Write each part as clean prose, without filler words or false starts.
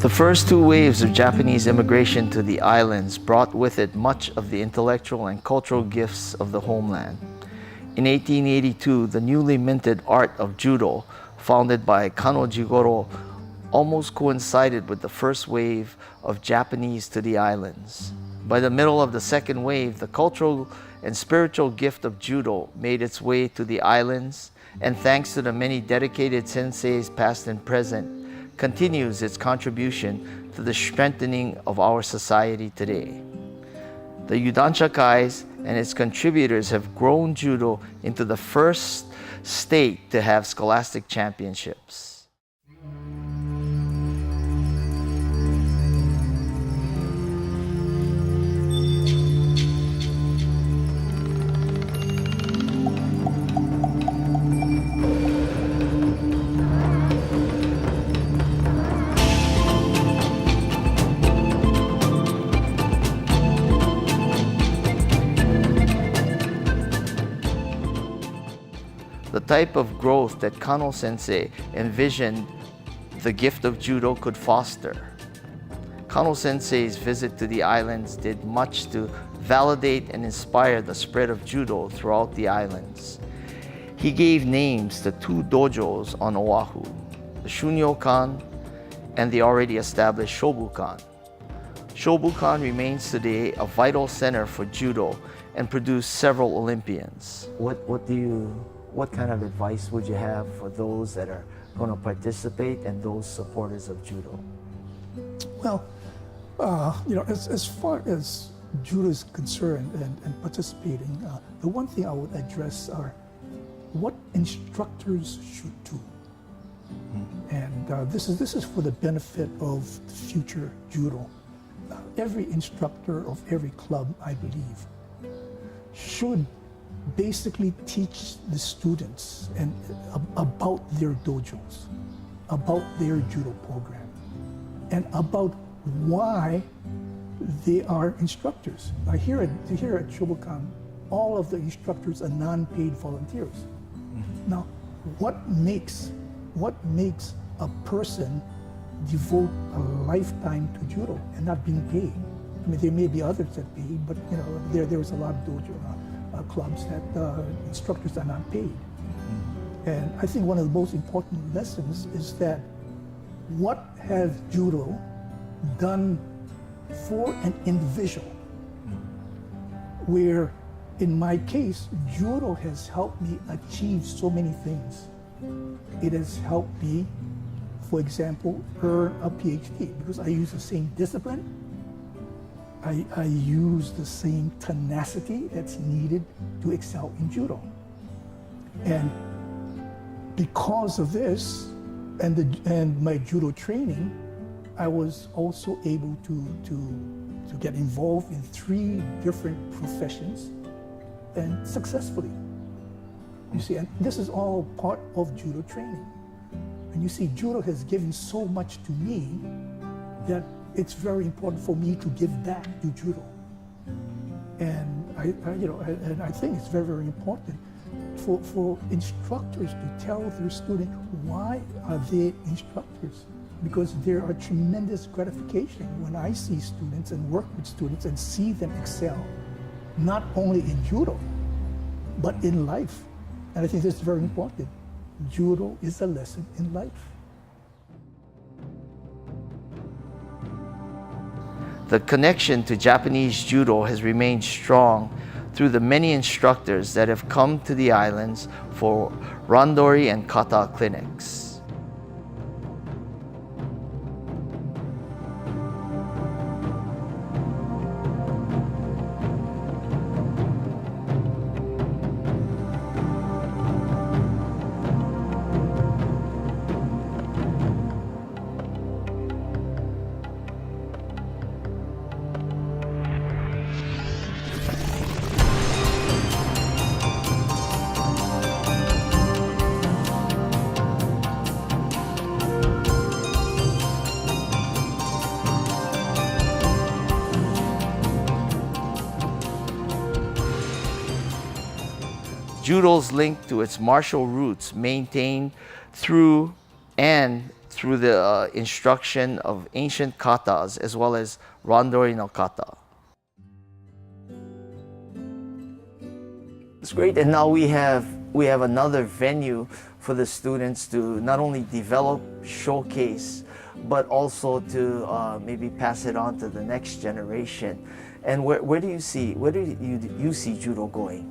The first two waves of Japanese immigration to the islands brought with it much of the intellectual and cultural gifts of the homeland. In 1882, the newly minted art of Judo, founded by Kano Jigoro, almost coincided with the first wave of Japanese to the islands. By the middle of the second wave, the cultural and spiritual gift of Judo made its way to the islands, and thanks to the many dedicated senseis past and present, continues its contribution to the strengthening of our society today. The Yudansha-kais and its contributors have grown Judo into the first state to have scholastic championships. The type of growth that Kano Sensei envisioned the gift of Judo could foster. Kano Sensei's visit to the islands did much to validate and inspire the spread of Judo throughout the islands. He gave names to two dojos on Oahu, the Shunyokan and the already established Shobukan. Shobukan remains today a vital center for Judo and produced several Olympians. What kind of advice would you have for those that are going to participate and those supporters of Judo? Well, as far as Judo is concerned and participating, the one thing I would address are what instructors should do. And this is for the benefit of the future Judo. Every instructor of every club, I believe, should basically teach the students about their dojos, about their Judo program, and about why they are instructors. Here at Shobukan, all of the instructors are non-paid volunteers. Now, what makes a person devote a lifetime to Judo and not being paid? I mean, there may be others that pay, but there was a lot of dojo clubs that instructors are not paid. And I think one of the most important lessons is that what has Judo done for an individual, where in my case, Judo has helped me achieve so many things. It has helped me, for example, earn a PhD because I use the same discipline. I use the same tenacity that's needed to excel in Judo. And because of this and my Judo training, I was also able to get involved in 3 different professions and successfully. You see, and this is all part of Judo training. And you see, Judo has given so much to me that it's very important for me to give back to Judo. And I think it's very, very important for instructors to tell their students why are they instructors. Because there are tremendous gratification when I see students and work with students and see them excel, not only in Judo, but in life. And I think this is very important. Judo is a lesson in life. The connection to Japanese Judo has remained strong through the many instructors that have come to the islands for randori and kata clinics. Judo's link to its martial roots maintained through through the instruction of ancient katas as well as randori no kata. It's great, and now we have another venue for the students to not only develop, showcase, but also to maybe pass it on to the next generation. And where do you see judo going?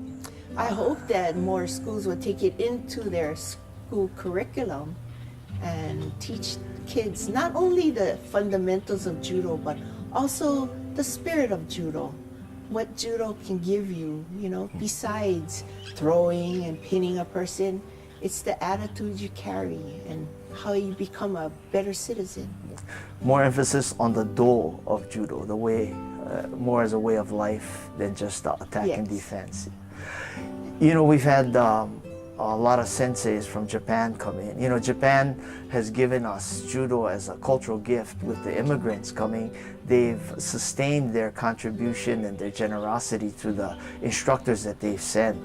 I hope that more schools will take it into their school curriculum and teach kids not only the fundamentals of judo, but also the spirit of judo. What judo can give you, besides throwing and pinning a person, it's the attitude you carry and how you become a better citizen. More emphasis on the do of judo, the way, more as a way of life than just attack and defense. We've had a lot of senseis from Japan come in. Japan has given us judo as a cultural gift with the immigrants coming. They've sustained their contribution and their generosity through the instructors that they've sent.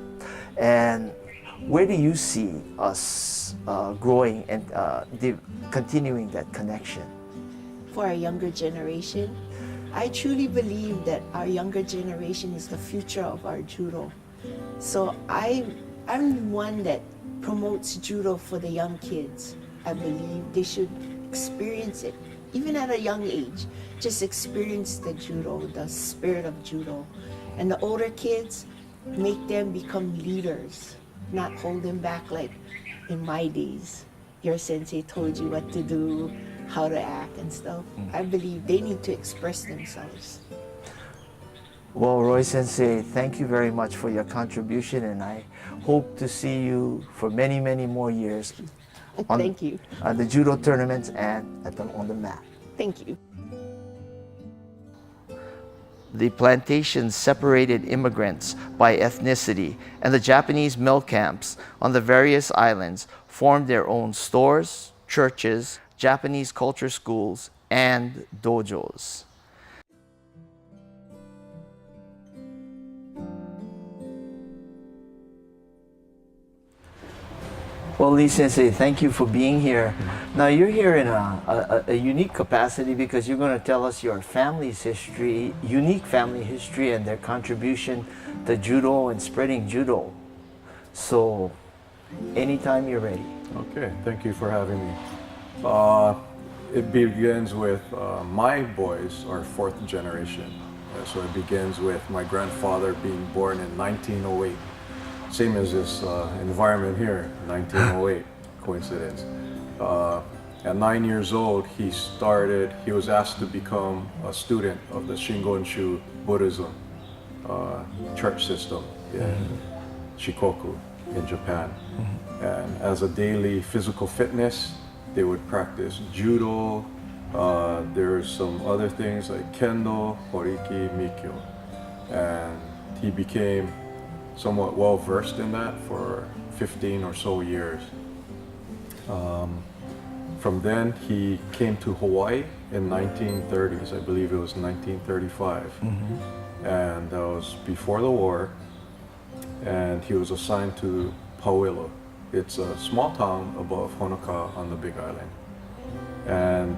And where do you see us growing and continuing that connection? For our younger generation, I truly believe that our younger generation is the future of our judo. So I'm one that promotes judo for the young kids. I believe they should experience it, even at a young age. Just experience the judo, the spirit of judo. And the older kids, make them become leaders, not hold them back like in my days. Your sensei told you what to do, how to act and stuff. I believe they need to express themselves. Well, Roy Sensei, thank you very much for your contribution, and I hope to see you for many, many more years Thank you. On the judo tournaments and on the mat. Thank you. The plantations separated immigrants by ethnicity, and the Japanese mill camps on the various islands formed their own stores, churches, Japanese culture schools, and dojos. Well, Lee Sensei, thank you for being here. Now, you're here in a unique capacity because you're going to tell us your family's history, unique family history, and their contribution to judo and spreading judo. So, anytime you're ready. Okay, thank you for having me. It begins with my boys are fourth generation. So it begins with my grandfather being born in 1908. Same as this environment here, 1908, coincidence. At 9 years old, he was asked to become a student of the Shingonshu Buddhism church system in Shikoku in Japan. And as a daily physical fitness, they would practice judo. There's some other things like kendo, horiki, mikyo. And he became somewhat well versed in that for 15 or so years. From then he came to Hawaii in 1930s, I believe it was 1935. And that was before the war. And he was assigned to Pauilo. It's a small town above Honoka on the Big Island. And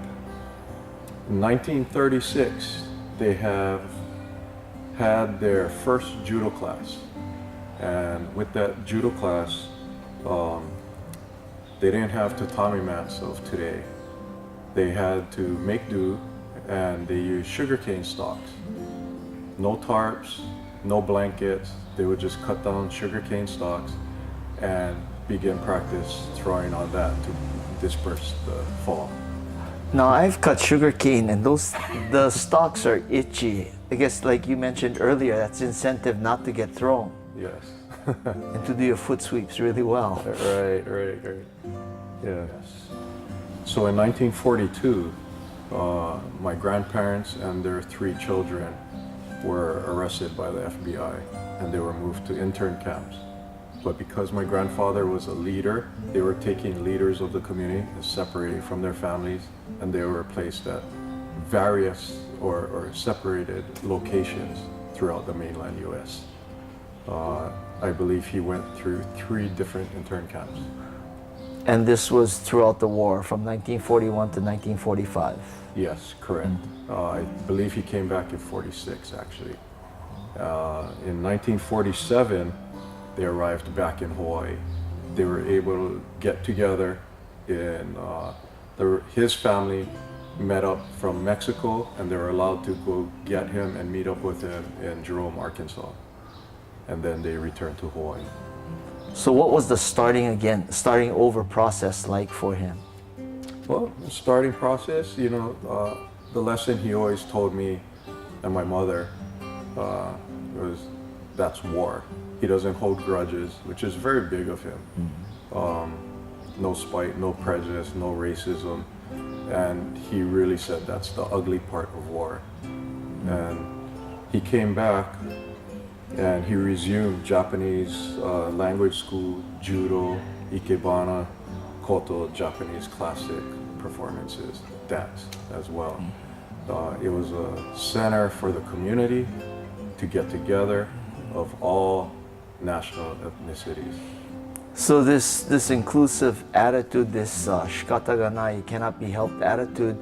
in 1936, they have had their first judo class. And with that judo class, they didn't have tatami mats of today. They had to make do, and they used sugarcane stalks. No tarps, no blankets. They would just cut down sugarcane stalks and begin practice throwing on that to disperse the fall. Now, I've cut sugarcane, and the stalks are itchy. I guess, like you mentioned earlier, that's incentive not to get thrown. Yes. And to do your foot sweeps really well. Right. Yeah. So in 1942, my grandparents and their 3 children were arrested by the FBI, and they were moved to intern camps. But because my grandfather was a leader, they were taking leaders of the community and separating from their families, and they were placed at various or separated locations throughout the mainland US. I believe he went through 3 different intern camps. And this was throughout the war from 1941 to 1945. Yes, correct. I believe he came back in 46, actually. In 1947, they arrived back in Hawaii. They were able to get together his family met up from Mexico, and they were allowed to go get him and meet up with him in Jerome, Arkansas. And then they returned to Hawaii. So what was the starting over process like for him? Well, the starting process, the lesson he always told me and my mother was that's war. He doesn't hold grudges, which is very big of him. No spite, no prejudice, no racism. And he really said that's the ugly part of war. And he came back and he resumed Japanese language school, Judo, Ikebana, Koto, Japanese classic performances, dance as well. It was a center for the community to get together of all national ethnicities. So this inclusive attitude, this shikata ga nai, cannot be helped attitude,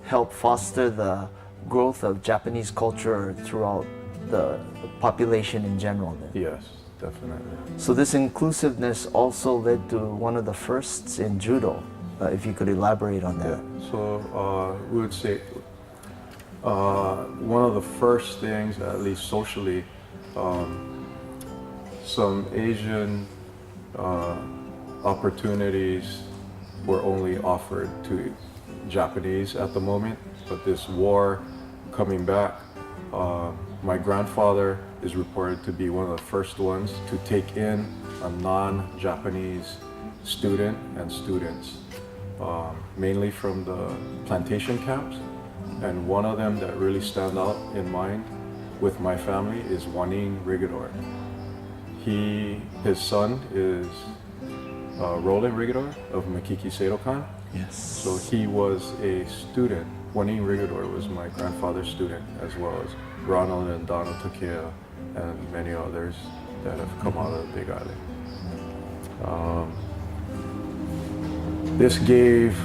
helped foster the growth of Japanese culture throughout the population in general then. Yes, definitely. So this inclusiveness also led to one of the firsts in Judo, if you could elaborate on that. Yeah. So we would say one of the first things, at least socially, some Asian opportunities were only offered to Japanese at the moment, but this war coming back, my grandfather is reported to be one of the first ones to take in a non-Japanese student and students, mainly from the plantation camps. And one of them that really stand out in mind with my family is Waning Rigador. His son is Roland Rigador of Makiki Seidokan. Yes. So he was a student. Waning Rigador was my grandfather's student, as well as Ronald and Donald Takea and many others that have come out of the Big Island. This gave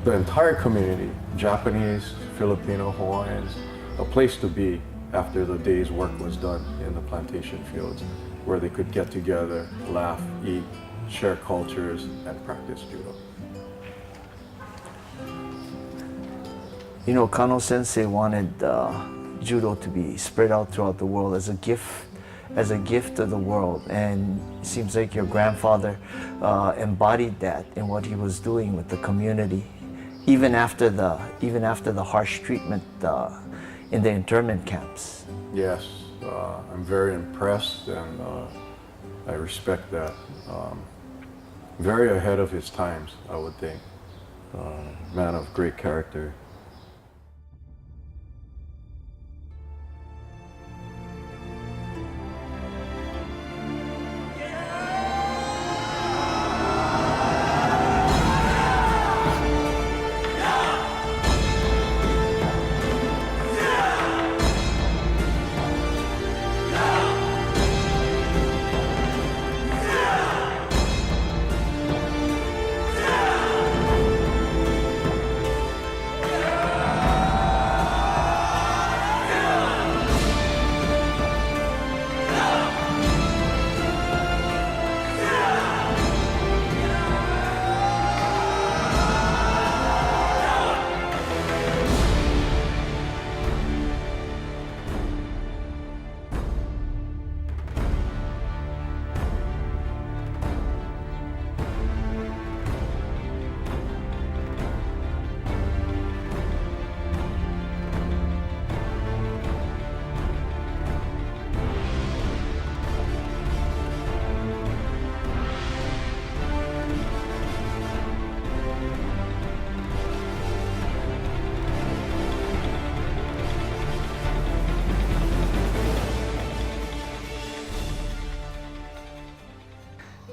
the entire community, Japanese, Filipino, Hawaiians, a place to be after the day's work was done in the plantation fields, where they could get together, laugh, eat, share cultures, and practice judo. You know, Kano Sensei wanted judo to be spread out throughout the world as a gift to the world, and it seems like your grandfather embodied that in what he was doing with the community, even after the harsh treatment in the internment camps. Yes, I'm very impressed, and I respect that. Very ahead of his times, I would think. Man of great character.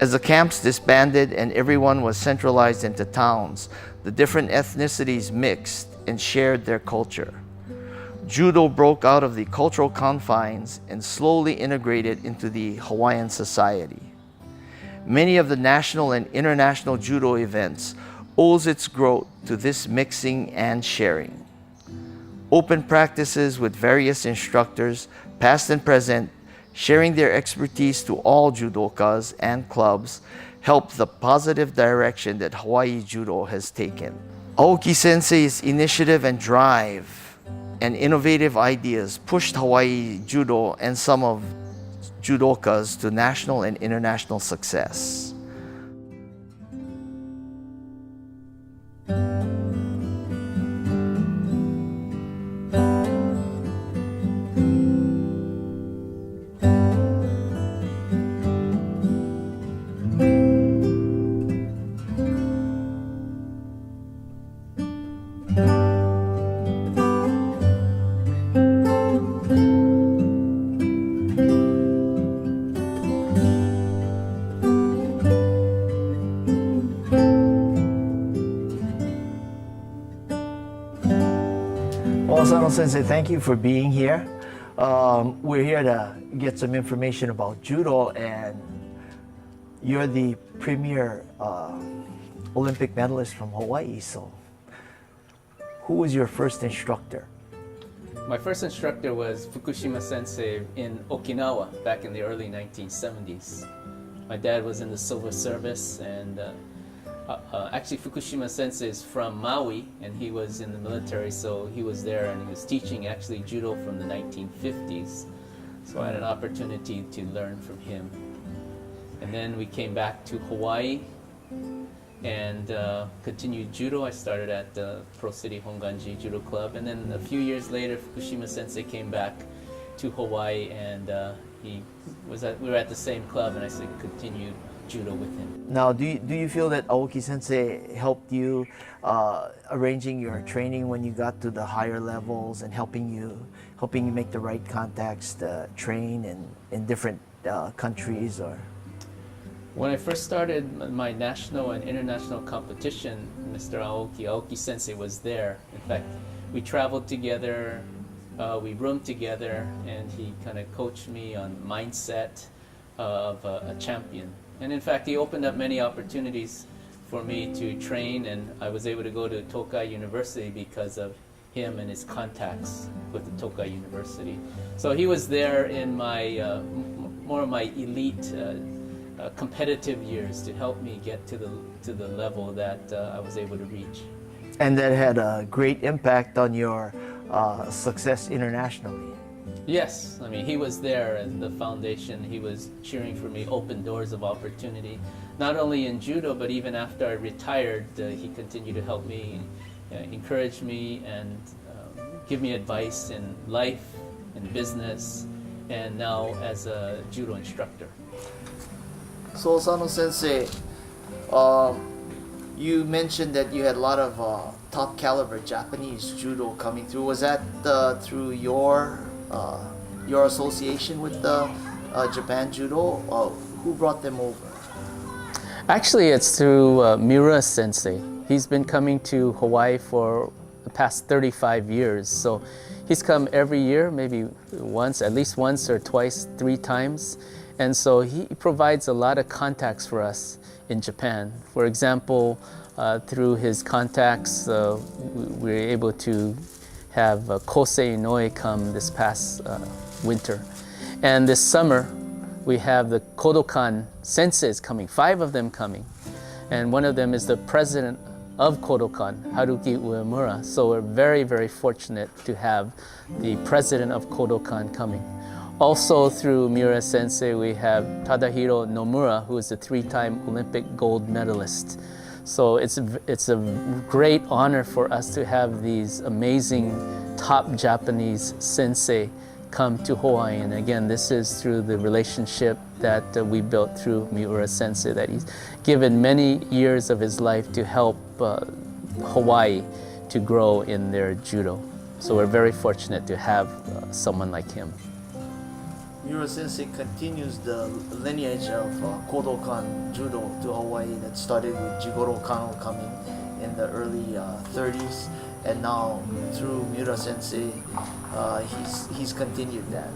As the camps disbanded and everyone was centralized into towns, the different ethnicities mixed and shared their culture. Judo broke out of the cultural confines and slowly integrated into the Hawaiian society. many of the national and international judo events owes its growth to this mixing and sharing. Open practices with various instructors, past and present, sharing their expertise to all judokas and clubs, help the positive direction that Hawaii Judo has taken. Aoki Sensei's initiative and drive and innovative ideas pushed Hawaii Judo and some of judokas to national and international success. Osano Sensei, thank you for being here. We're here to get some information about judo, and you're the premier Olympic medalist from Hawaii. So, who was your first instructor? My first instructor was Fukushima Sensei in Okinawa back in the early 1970s. My dad was in the civil service, and actually Fukushima Sensei is from Maui, and he was in the military, so he was there and he was teaching actually judo from the 1950s. So I had an opportunity to learn from him. And then we came back to Hawaii and continued judo. I started at the Pro City Honganji Judo Club, and then a few years later Fukushima Sensei came back to Hawaii, and we were at the same club, and I continued judo with him. Now, do you feel that Aoki Sensei helped you arranging your training when you got to the higher levels and helping you make the right contacts to train in different countries? Or when I first started my national and international competition, Mr. Aoki Sensei was there. In fact, we traveled together, we roomed together, and he kind of coached me on mindset of a champion. And in fact, he opened up many opportunities for me to train, and I was able to go to Tokai University because of him and his contacts with the Tokai University. So he was there in my more of my elite competitive years to help me get to the level that I was able to reach. And that had a great impact on your success internationally. Yes, I mean, he was there as the foundation. He was cheering for me, open doors of opportunity, not only in judo, but even after I retired, he continued to help me, encourage me, and give me advice in life, in business, and now as a judo instructor. So, Osano Sensei, you mentioned that you had a lot of top caliber Japanese judo coming through. Was that through your association with the Japan Judo? Who brought them over? Actually, it's through Miura Sensei. He's been coming to Hawaii for the past 35 years. So he's come every year, maybe once, at least once or twice, 3 times. And so he provides a lot of contacts for us in Japan. For example, through his contacts, we were able to have Kosei Inoue come this past winter. And this summer, we have the Kodokan senseis coming, 5 of them coming. And one of them is the president of Kodokan, Haruki Uemura. So we're very, very fortunate to have the president of Kodokan coming. Also through Miura Sensei, we have Tadahiro Nomura, who is a 3-time Olympic gold medalist. So it's a great honor for us to have these amazing top Japanese sensei come to Hawaii. And again, this is through the relationship that we built through Miura Sensei, that he's given many years of his life to help Hawaii to grow in their judo. So we're very fortunate to have someone like him. Miura Sensei continues the lineage of Kodokan Judo to Hawaii that started with Jigoro Kano coming in the early 30s, and now through Miura Sensei, he's continued that.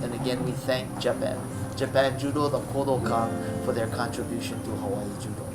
And again, we thank Japan Judo, the Kodokan, for their contribution to Hawaii Judo.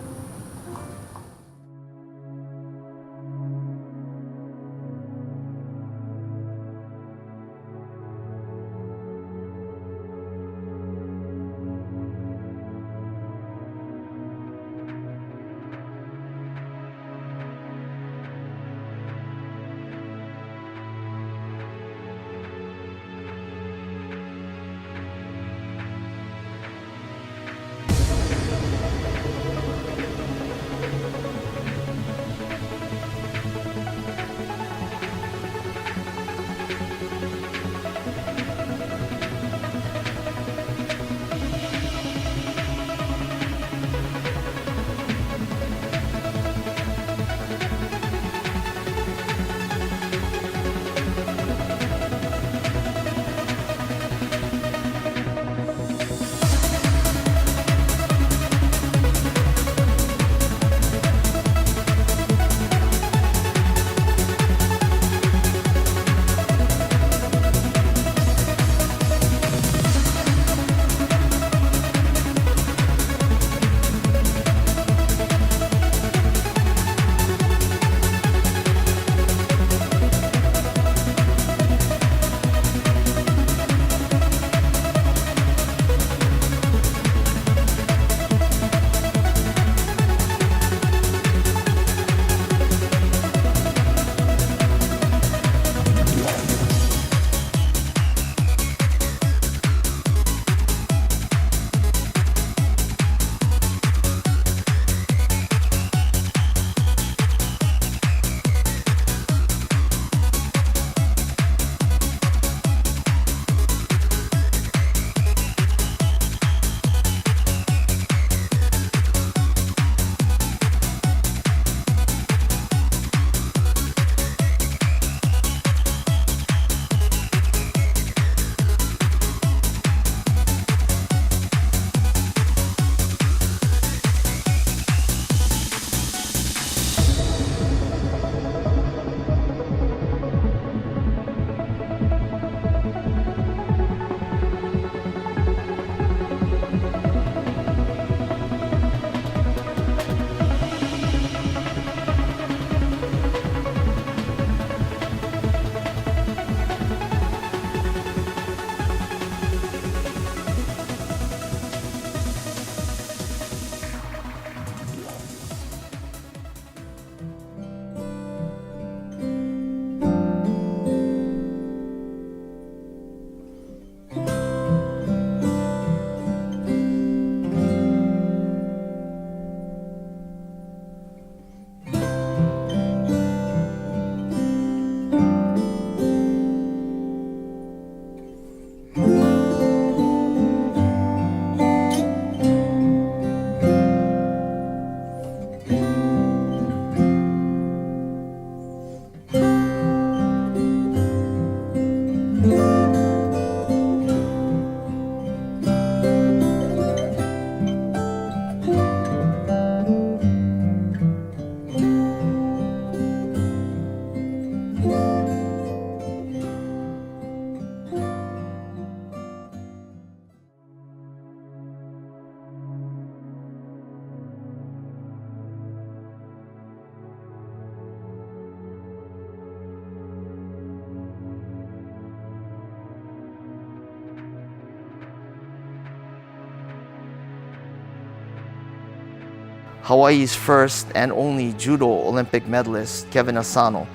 Hawaii's first and only judo Olympic medalist, Kevin Asano,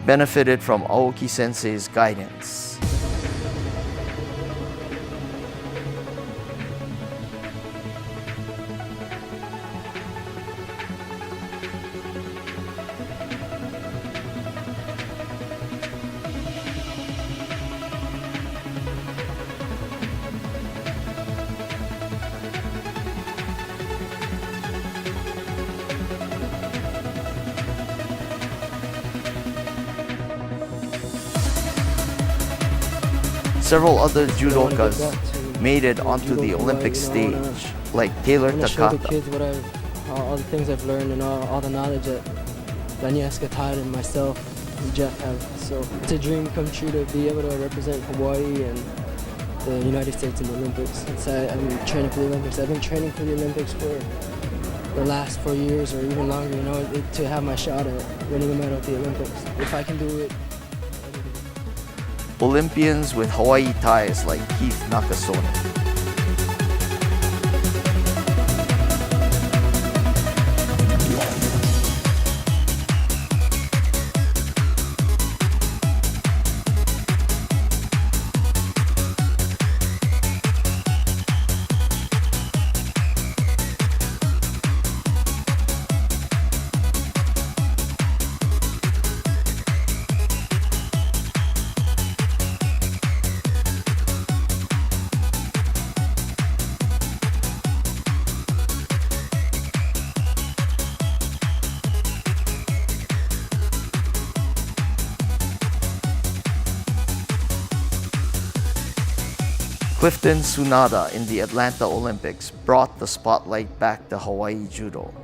benefited from Aoki Sensei's guidance. Several other judokas made it onto the Olympic stage, like Taylor I'm gonna show the Takata. kids all the things I've learned and all the knowledge that Daniel Todd and myself and Jeff have. So it's a dream come true to be able to represent Hawaii and the United States in the Olympics. I'm training for the Olympics. I've been training for the Olympics for the last 4 years or even longer, you know, to have my shot at winning a medal at the Olympics. If I can do it. Olympians with Hawaii ties like Keith Nakasone. Clifton Tsunada in the Atlanta Olympics brought the spotlight back to Hawaii Judo.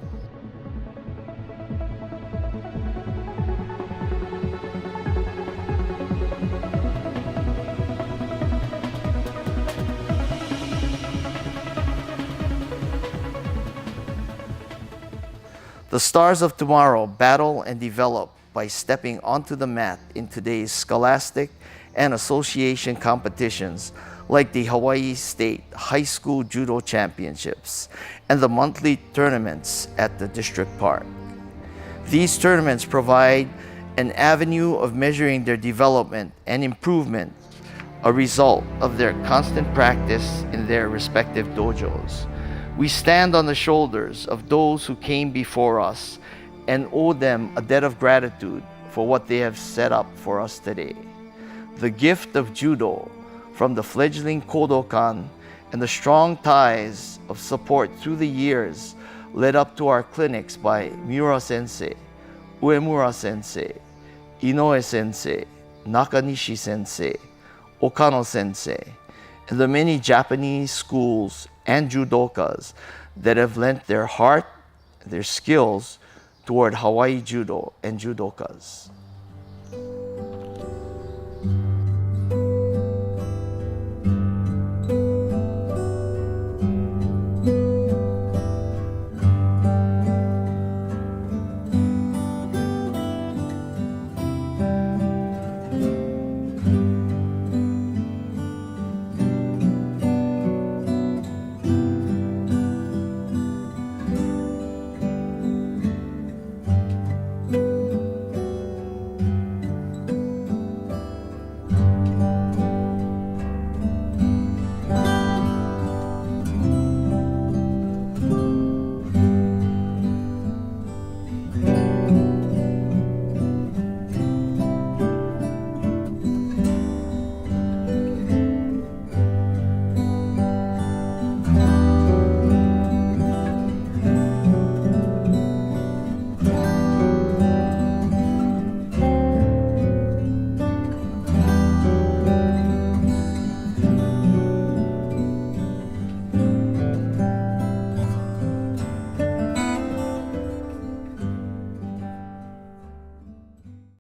The stars of tomorrow battle and develop by stepping onto the mat in today's scholastic and association competitions like the Hawaii State High School Judo Championships and the monthly tournaments at the district park. These tournaments provide an avenue of measuring their development and improvement, a result of their constant practice in their respective dojos. We stand on the shoulders of those who came before us and owe them a debt of gratitude for what they have set up for us today. The gift of judo from the fledgling Kodokan and the strong ties of support through the years led up to our clinics by Miura Sensei, Uemura Sensei, Inoue Sensei, Nakanishi Sensei, Okano Sensei, and the many Japanese schools and judokas that have lent their heart, their skills toward Hawaii Judo and judokas.